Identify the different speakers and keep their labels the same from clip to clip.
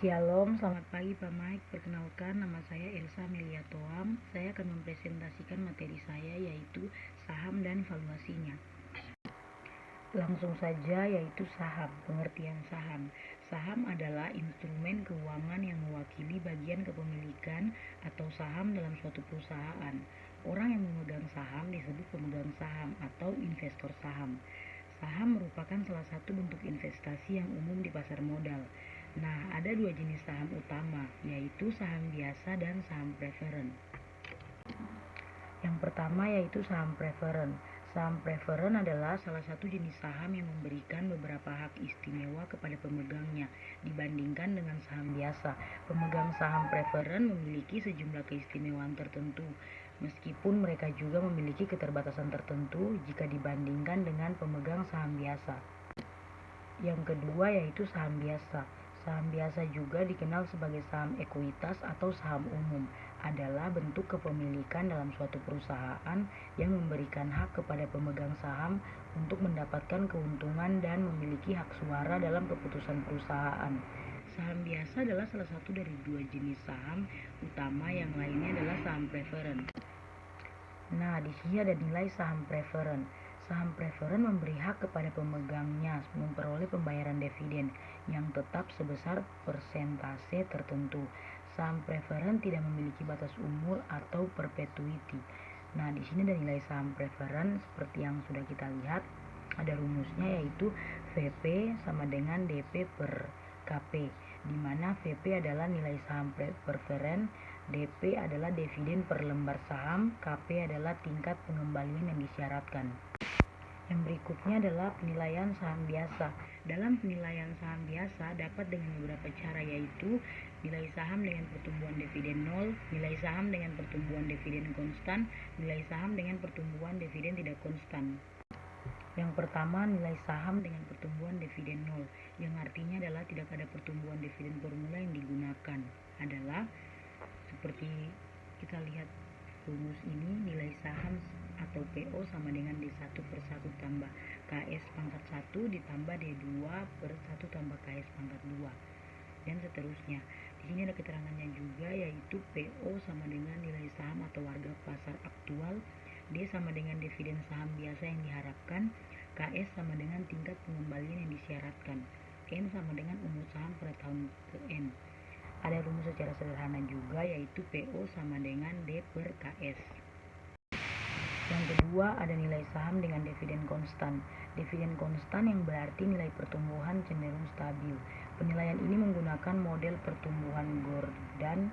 Speaker 1: Shalom, selamat pagi Pak Mike. Perkenalkan, nama saya Elsa Melia Toam. Saya akan mempresentasikan materi saya yaitu saham dan valuasinya. Langsung saja, yaitu saham. Pengertian saham. Saham adalah instrumen keuangan yang mewakili bagian kepemilikan atau saham dalam suatu perusahaan. Orang yang memegang saham disebut pemegang saham atau investor saham. Saham merupakan salah satu bentuk investasi yang umum di pasar modal. Nah, ada dua jenis saham utama, yaitu saham biasa dan saham preferen. Yang pertama yaitu saham preferen. Saham preferen adalah salah satu jenis saham yang memberikan beberapa hak istimewa kepada pemegangnya dibandingkan dengan saham biasa. Pemegang saham preferen memiliki sejumlah keistimewaan tertentu, meskipun mereka juga memiliki keterbatasan tertentu jika dibandingkan dengan pemegang saham biasa. Yang kedua yaitu saham biasa. Saham biasa juga dikenal sebagai saham ekuitas atau saham umum, adalah bentuk kepemilikan dalam suatu perusahaan yang memberikan hak kepada pemegang saham untuk mendapatkan keuntungan dan memiliki hak suara dalam keputusan perusahaan. Saham biasa adalah salah satu dari dua jenis saham utama, yang lainnya adalah saham preferen. Nah, di sini ada nilai saham preferen. Saham preferen memberi hak kepada pemegangnya memperoleh pembayaran dividen yang tetap sebesar persentase tertentu. Saham preferen tidak memiliki batas umur atau perpetuity. Nah, di sini ada nilai saham preferen seperti yang sudah kita lihat. Ada rumusnya yaitu VP sama dengan DP per KP, di mana VP adalah nilai saham preferen, DP adalah dividen per lembar saham, KP adalah tingkat pengembalian yang disyaratkan. Yang berikutnya adalah penilaian saham biasa. Dalam penilaian saham biasa dapat dengan beberapa cara, yaitu nilai saham dengan pertumbuhan dividen 0, nilai saham dengan pertumbuhan dividen konstan, nilai saham dengan pertumbuhan dividen tidak konstan. Yang pertama, nilai saham dengan pertumbuhan dividen 0, yang artinya adalah tidak ada pertumbuhan dividen formula yang digunakan. Adalah seperti kita lihat rumus ini, nilai saham atau PO sama dengan D1 per 1 tambah KS pangkat 1 ditambah D2 per 1 tambah KS pangkat 2, dan seterusnya. Di sini ada keterangannya juga, yaitu PO sama dengan nilai saham atau harga pasar aktual, D sama dengan dividen saham biasa yang diharapkan, KS sama dengan tingkat pengembalian yang disyaratkan, N sama dengan umur saham pada tahun ke N. Ada rumus secara sederhana juga, yaitu PO sama dengan D per KS. Yang kedua, ada nilai saham dengan dividen konstan. Dividen konstan yang berarti nilai pertumbuhan cenderung stabil. Penilaian ini menggunakan model pertumbuhan Gordon,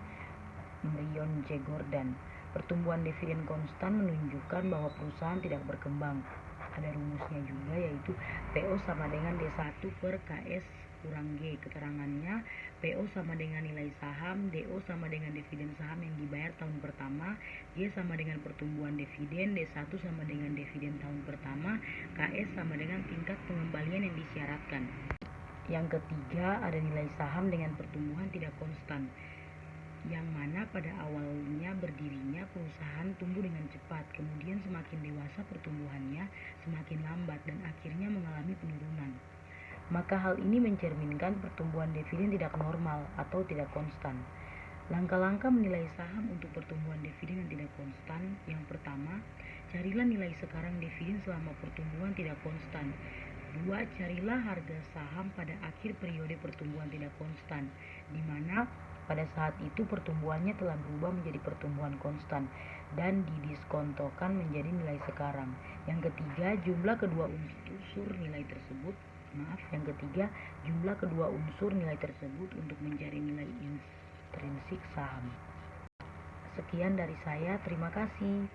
Speaker 1: Marion J. Gordon. Pertumbuhan dividen konstan menunjukkan bahwa perusahaan tidak berkembang. Ada rumusnya juga, yaitu PO sama dengan D1 per KS kurang G. Keterangannya, PO sama dengan nilai saham, DO sama dengan dividen saham yang dibayar tahun pertama, G sama dengan pertumbuhan dividen, D1 sama dengan dividen tahun pertama, KS sama dengan tingkat pengembalian yang disyaratkan. Yang ketiga, ada nilai saham dengan pertumbuhan tidak konstan, yang mana pada awalnya berdirinya perusahaan tumbuh dengan cepat, kemudian semakin dewasa pertumbuhannya semakin lambat dan akhirnya mengalami penurunan. Maka hal ini mencerminkan pertumbuhan dividen tidak normal atau tidak konstan. Langkah-langkah menilai saham untuk pertumbuhan dividen yang tidak konstan. Yang pertama, carilah nilai sekarang dividen selama pertumbuhan tidak konstan. 2. Carilah harga saham pada akhir periode pertumbuhan tidak konstan, di mana pada saat itu pertumbuhannya telah berubah menjadi pertumbuhan konstan dan didiskontokan menjadi nilai sekarang. Yang ketiga, jumlah kedua unsur nilai tersebut. Jumlah kedua unsur nilai tersebut untuk mencari nilai intrinsik saham. Sekian dari saya, terima kasih.